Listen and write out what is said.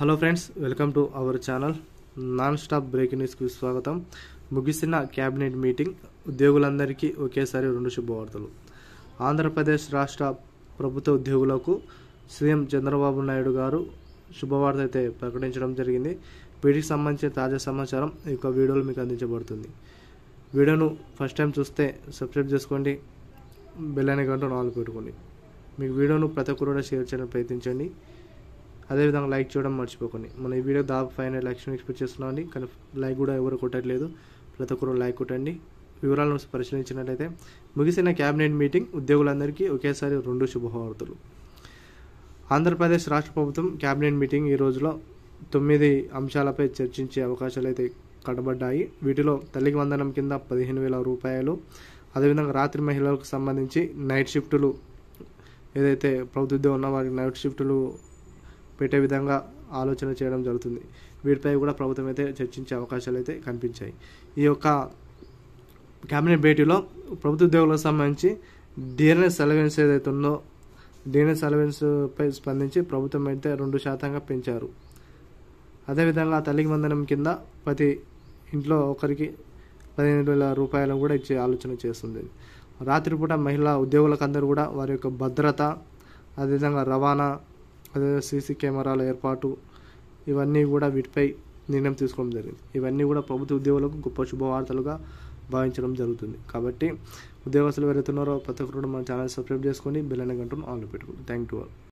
Hello friends, welcome to our channel. Non stop breaking న్యూస్కి స్వాగతం. ముగిసిన క్యాబినెట్ మీటింగ్, ఉద్యోగులందరికీ ఒకేసారి 2 శుభవార్తలు. ఆంధ్రప్రదేశ్ రాష్ట్ర ప్రభుత్వ ఉద్యోగులకు సీఎం చంద్రబాబు నాయుడు గారు శుభవార్త అయితే ప్రకటించడం జరిగింది. వీటికి సంబంధించిన తాజా సమాచారం ఈ యొక్క వీడియోలో మీకు అందించబడుతుంది. వీడియోను ఫస్ట్ టైం చూస్తే సబ్స్క్రైబ్ చేసుకోండి, బెల్ ఐకాన్ ఆల్ పెట్టుకోండి. మీకు వీడియోను ప్రతి ఒక్కరు కూడా షేర్ చేయడానికి ప్రయత్నించండి. అదేవిధంగా లైక్ చేయడం మర్చిపోకండి. మన ఈ వీడియో దాదాపు 500 లైక్స్ ఎక్స్పెక్ట్ చేస్తున్నామండి, కానీ లైక్ కూడా ఎవరు కొట్టట్లేదు. ప్రతి ఒక్కరు లైక్ కొట్టండి. వివరాలను పరిశీలించినట్లయితే, ముగిసిన క్యాబినెట్ మీటింగ్, ఉద్యోగులందరికీ ఒకేసారి 2 శుభవార్తలు. ఆంధ్రప్రదేశ్ రాష్ట్ర ప్రభుత్వం క్యాబినెట్ మీటింగ్ ఈ రోజులో 9 అంశాలపై చర్చించే అవకాశాలు అయితే కనబడ్డాయి. వీటిలో తల్లికి వందనం కింద 15,000 రూపాయలు, అదేవిధంగా రాత్రి మహిళలకు సంబంధించి నైట్ షిఫ్టులు ఏదైతే ప్రభుత్వ ఉద్యోగం ఉన్న వారికి నైట్ షిఫ్టులు పెట్టే విధంగా ఆలోచన చేయడం జరుగుతుంది. వీటిపై కూడా ప్రభుత్వం అయితే చర్చించే అవకాశాలు అయితే కనిపించాయి. ఈ యొక్క క్యాబినెట్ భేటీలో ప్రభుత్వ ఉద్యోగులకు సంబంధించి డిఎన్ఎస్ అలవెన్స్ ఏదైతే ఉందో, డిఎన్ఎస్ అలవెన్స్ పై స్పందించి ప్రభుత్వం అయితే 2% పెంచారు. అదేవిధంగా తల్లికి వందనం కింద ప్రతి ఇంట్లో ఒకరికి 15,000 రూపాయలు కూడా ఇచ్చే ఆలోచన చేస్తుంది. రాత్రిపూట మహిళా ఉద్యోగులకు అందరూ కూడా వారి యొక్క భద్రత, అదేవిధంగా రవాణా, అదే సీసీ కెమెరాల ఏర్పాటు, ఇవన్నీ కూడా వీటిపై నిర్ణయం తీసుకోవడం జరిగింది. ఇవన్నీ కూడా ప్రభుత్వ ఉద్యోగులకు గొప్ప శుభవార్తలుగా భావించడం జరుగుతుంది. కాబట్టి ఉద్యోగస్తులు ఎవరైతే ఉన్నారో ప్రతి ఒక్కరు మన ఛానల్ సబ్స్క్రైబ్ చేసుకొని బెల్ ఐకాన్ ఆన్లో పెట్టుకోండి. Thank you all.